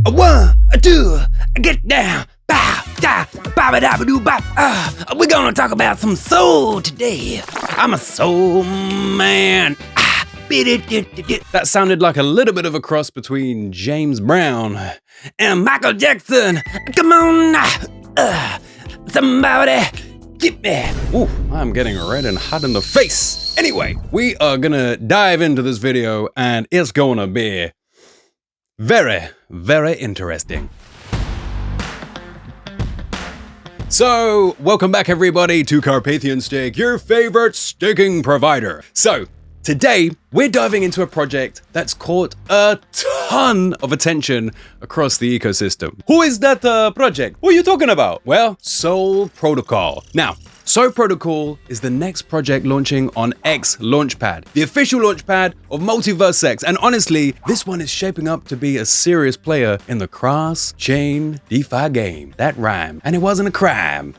A one, a two, get down. Bow, da, ba ba da ba doo bop. We're gonna talk about some soul today. I'm a soul man. That sounded like a little bit of a cross between James Brown and Michael Jackson. Come on, somebody get me. Ooh, I'm getting red and hot in the face. Anyway, we are gonna dive into this video and it's gonna be very, very interesting. So, welcome back everybody to Carpathian Steak, your favorite staking provider. So, today, we're diving into a project that's caught a ton of attention across the ecosystem. Who is that project? Who are you talking about? Well, Sol Protocol. Now, Sol Protocol is the next project launching on xLaunchpad, the official launchpad of MultiversX. And honestly, this one is shaping up to be a serious player in the cross-chain DeFi game. That rhymed, and it wasn't a crime.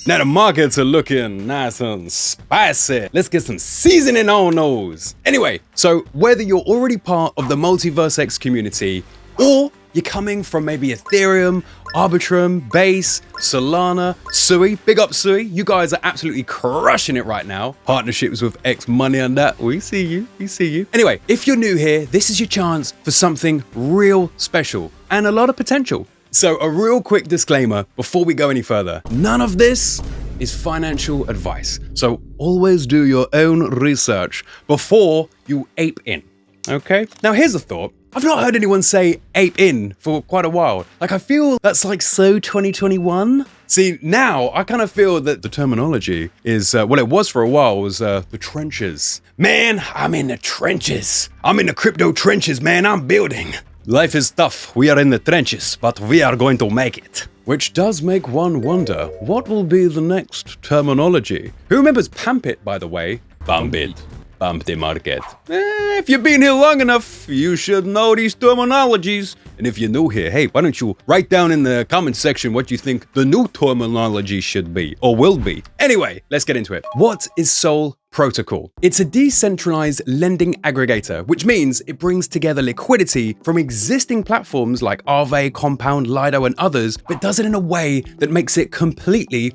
Now the markets are looking nice and spicy. Let's get some seasoning on those. Anyway, so whether you're already part of the MultiversX community or you're coming from maybe Ethereum, Arbitrum, Base, Solana, Sui, big up Sui. You guys are absolutely crushing it right now. Partnerships with X Money and that. We see you, we see you. Anyway, if you're new here, this is your chance for something real special and a lot of potential. So a real quick disclaimer before we go any further. None of this is financial advice. So always do your own research before you ape in, okay? Now here's a thought. I've not heard anyone say ape in for quite a while. Like I feel that's like so 2021. See, now I kind of feel that the terminology is, well, it was for a while, was the trenches. Man, I'm in the trenches. I'm in the crypto trenches, man, I'm building. Life is tough, we are in the trenches, but we are going to make it. Which does make one wonder, what will be the next terminology? Who remembers Pump It, by the way? Pump it. Pump the market. If you've been here long enough, you should know these terminologies. And if you're new here, hey, why don't you write down in the comment section what you think the new terminology should be, or will be. Anyway, let's get into it. What is Sol Protocol? It's a decentralized lending aggregator, which means it brings together liquidity from existing platforms like Aave, Compound, Lido, and others, but does it in a way that makes it completely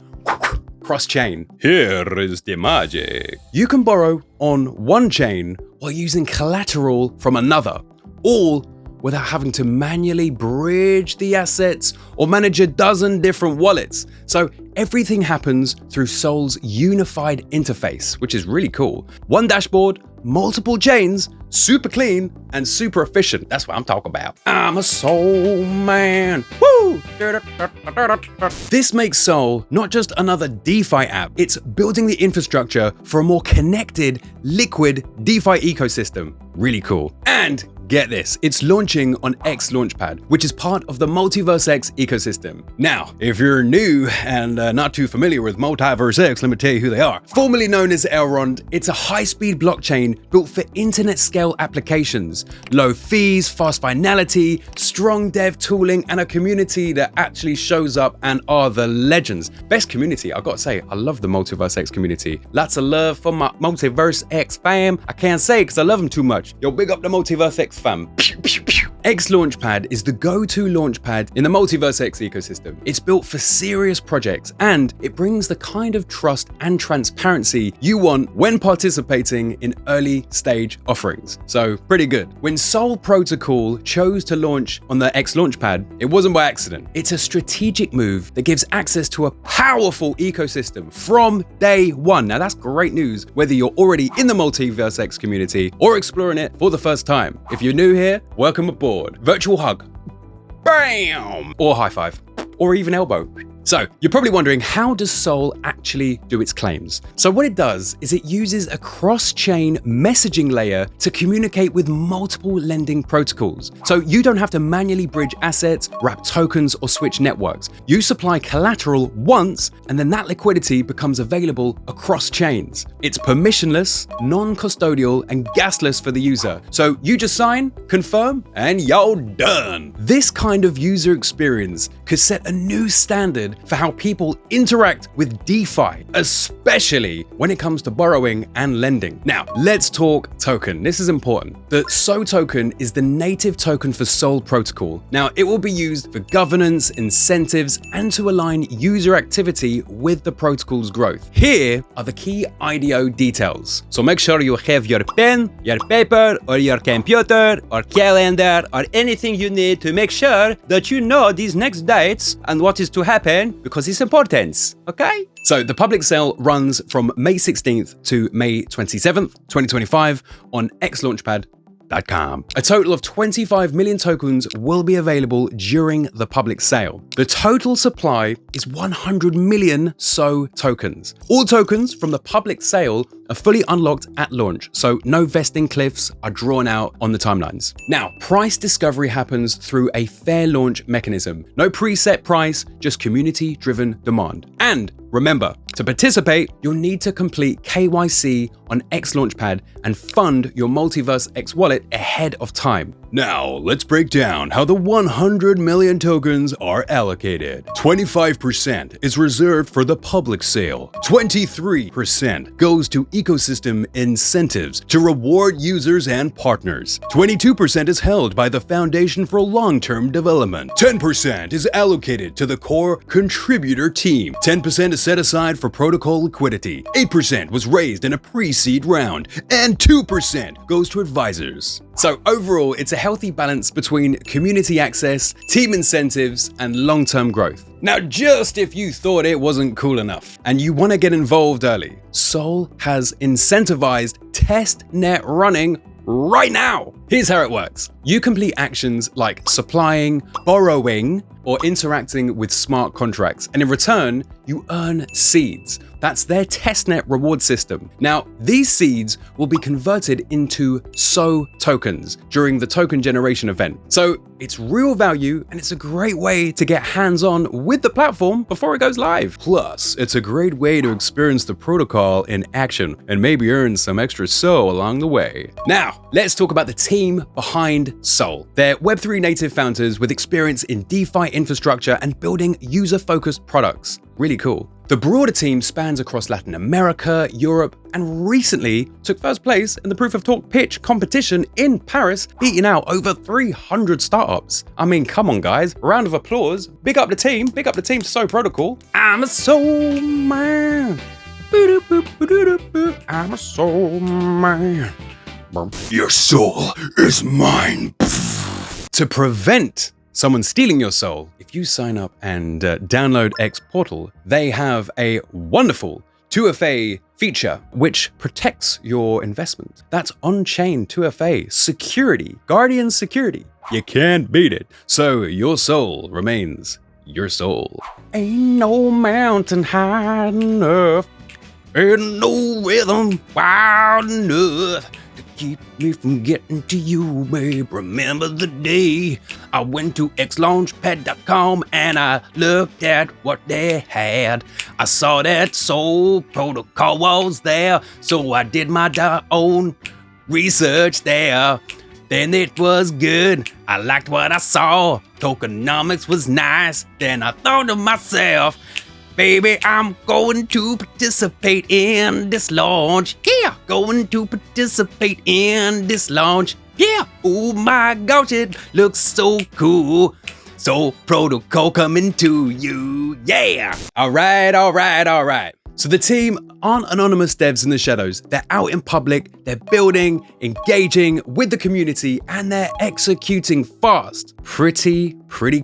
cross-chain. Here is the magic. You can borrow on one chain while using collateral from another, all without having to manually bridge the assets or manage a dozen different wallets. So everything happens through Sol's unified interface, which is really cool. One dashboard, multiple chains, super clean and super efficient. That's what I'm talking about. I'm a Sol man. Woo! This makes Sol not just another DeFi app, it's building the infrastructure for a more connected, liquid DeFi ecosystem. Really cool. And get this, it's launching on xLaunchpad, which is part of the MultiversX ecosystem. Now, if you're new and not too familiar with MultiversX, let me tell you who they are. Formerly known as Elrond, it's a high-speed blockchain built for internet-scale applications. Low fees, fast finality, strong dev tooling, and a community that actually shows up and are the legends. Best community, I've got to say, I love the MultiversX community. Lots of love for my MultiversX fam. I can't say because I love them too much. Yo, big up the MultiversX fam. xLaunchpad is the go-to launchpad in the MultiversX ecosystem. It's built for serious projects and it brings the kind of trust and transparency you want when participating in early stage offerings. So pretty good. When Sol Protocol chose to launch on the xLaunchpad, it wasn't by accident. It's a strategic move that gives access to a powerful ecosystem from day one. Now that's great news, whether you're already in the MultiversX community or exploring it for the first time. If you're new here, welcome aboard. Virtual hug, bam, or high five, or even elbow. So you're probably wondering, how does Sol actually do its claims? So what it does is it uses a cross-chain messaging layer to communicate with multiple lending protocols. So you don't have to manually bridge assets, wrap tokens, or switch networks. You supply collateral once, and then that liquidity becomes available across chains. It's permissionless, non-custodial, and gasless for the user. So you just sign, confirm, and you're done. This kind of user experience could set a new standard for how people interact with DeFi, especially when it comes to borrowing and lending. Now, let's talk token. This is important. The SO token is the native token for Sol protocol. Now, it will be used for governance, incentives, and to align user activity with the protocol's growth. Here are the key IDO details. So make sure you have your pen, your paper, or your computer, or calendar, or anything you need to make sure that you know these next dates and what is to happen, because it's important, okay? So the public sale runs from May 16th to May 27th, 2025 on xLaunchpad.com. A total of 25 million tokens will be available during the public sale. The total supply is 100 million SO tokens. All tokens from the public sale are fully unlocked at launch, so no vesting cliffs are drawn out on the timelines. Now, price discovery happens through a fair launch mechanism. No preset price, just community-driven demand. And remember, to participate, you'll need to complete KYC on xLaunchpad and fund your MultiversX wallet ahead of time. Now, let's break down how the 100 million tokens are allocated. 25% is reserved for the public sale. 23% goes to ecosystem incentives to reward users and partners. 22% is held by the Foundation for Long-Term Development. 10% is allocated to the core contributor team. 10% is set aside for protocol liquidity. 8% was raised in a pre-seed round, and 2% goes to advisors. So overall, it's a healthy balance between community access, team incentives, and long-term growth. Now, just if you thought it wasn't cool enough and you want to get involved early, Sol has incentivized testnet running right now. Here's how it works. You complete actions like supplying, borrowing, or interacting with smart contracts, and in return, you earn seeds. That's their testnet reward system. Now, these seeds will be converted into SO tokens during the token generation event. So it's real value, and it's a great way to get hands-on with the platform before it goes live. Plus, it's a great way to experience the protocol in action and maybe earn some extra SO along the way. Now, let's talk about the team behind Sol. They're Web3 native founders with experience in DeFi infrastructure and building user-focused products. Really cool. The broader team spans across Latin America, Europe, and recently took first place in the Proof of Talk pitch competition in Paris, beating out over 300 startups. I mean, come on guys, round of applause. Big up the team SO Protocol. I'm a soul man. I'm a soul man. Your soul is mine. To prevent someone stealing your soul, if you sign up and download xportal, they have a wonderful 2FA feature which protects your investment. That's on-chain 2FA security, Guardian security. You can't beat it. So your soul remains your soul. Ain't no mountain high enough, ain't no rhythm wild enough to keep me from getting to you, babe. Remember the day I went to xLaunchpad.com and I looked at what they had. I saw that SO protocol was there, so I did my own research there. Then it was good. I liked what I saw. Tokenomics was nice. Then I thought to myself, baby, I'm going to participate in this launch. Yeah, going to participate in this launch. Yeah, oh my gosh, it looks so cool. So protocol coming to you, yeah. All right. So the team aren't anonymous devs in the shadows. They're out in public, they're building, engaging with the community, and they're executing fast. Pretty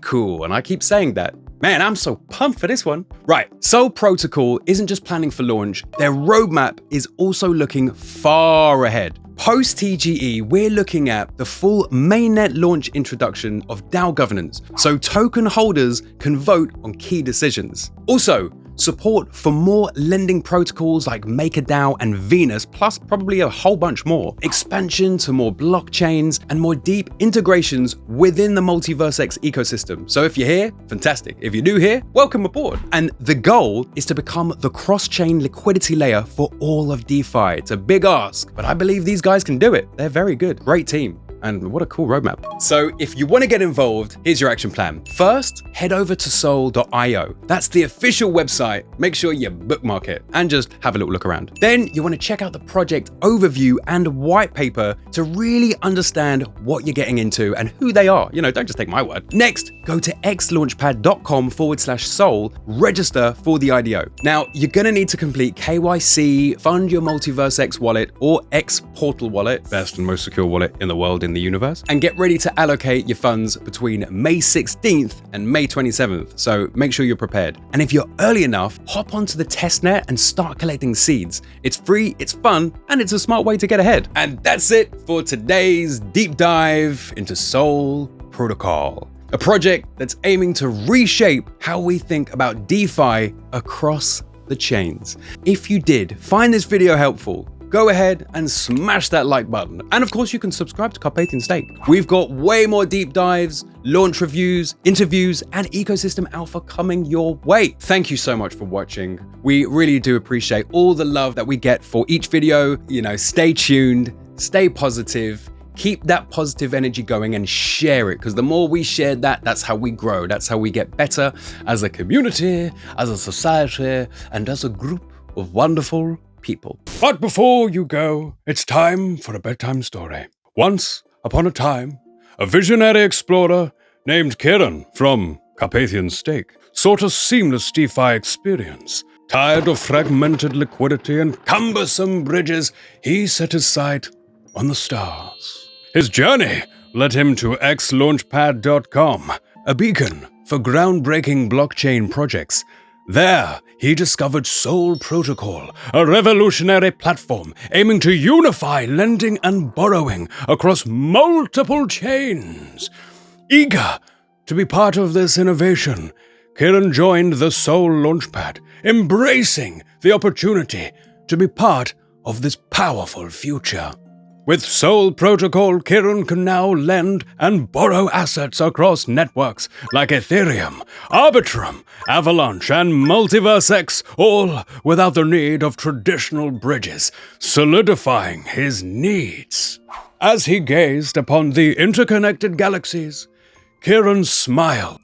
cool, and I keep saying that. Man, I'm so pumped for this one. Right, Sol Protocol isn't just planning for launch, their roadmap is also looking far ahead. Post-TGE, we're looking at the full mainnet launch introduction of DAO governance, so token holders can vote on key decisions. Also, support for more lending protocols like MakerDAO and Venus, plus probably a whole bunch more. Expansion to more blockchains and more deep integrations within the MultiversX ecosystem. So if you're here, fantastic. If you're new here, welcome aboard. And the goal is to become the cross-chain liquidity layer for all of DeFi. It's a big ask, but I believe these guys can do it. They're very good. Great team. and what a cool roadmap. So if you want to get involved, here's your action plan. First, head over to soul.io. That's the official website. Make sure you bookmark it and just have a little look around. Then you want to check out the project overview and white paper to really understand what you're getting into and who they are. Don't just take my word. Next, go to xlaunchpad.com/soul, register for the IDO. Now, you're going to need to complete KYC, fund your MultiversX wallet or xportal wallet, best and most secure wallet in the world in the universe, and get ready to allocate your funds between May 16th and May 27th. So make sure you're prepared. And if you're early enough, hop onto the testnet and start collecting seeds. It's free, it's fun, and it's a smart way to get ahead. And that's it for today's deep dive into Soul Protocol, a project that's aiming to reshape how we think about DeFi across the chains. If you did find this video helpful, go ahead and smash that like button. And of course, you can subscribe to Carpathian Stake. We've got way more deep dives, launch reviews, interviews, and ecosystem alpha coming your way. Thank you so much for watching. We really do appreciate all the love that we get for each video. Stay tuned, stay positive, keep that positive energy going and share it, because the more we share that, that's how we grow. That's how we get better as a community, as a society, and as a group of wonderful people. But before you go, it's time for a bedtime story. Once upon a time, a visionary explorer named Kieran from Carpathian Stake sought a seamless DeFi experience. Tired of fragmented liquidity and cumbersome bridges, he set his sight on the stars. His journey led him to xLaunchpad.com, a beacon for groundbreaking blockchain projects. There, he discovered Soul Protocol, a revolutionary platform aiming to unify lending and borrowing across multiple chains. Eager to be part of this innovation, Kieran joined the Soul Launchpad, embracing the opportunity to be part of this powerful future. With Soul Protocol, Kieran can now lend and borrow assets across networks like Ethereum, Arbitrum, Avalanche, and MultiversX, all without the need of traditional bridges, solidifying his needs. As he gazed upon the interconnected galaxies, Kieran smiled,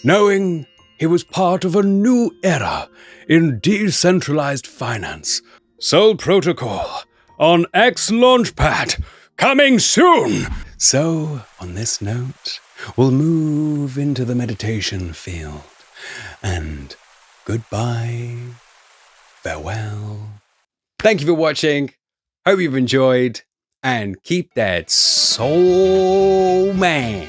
knowing he was part of a new era in decentralized finance. Soul Protocol on xLaunchpad, coming soon! So, on this note, we'll move into the meditation field. And goodbye, farewell. Thank you for watching. Hope you've enjoyed. And keep that soul man.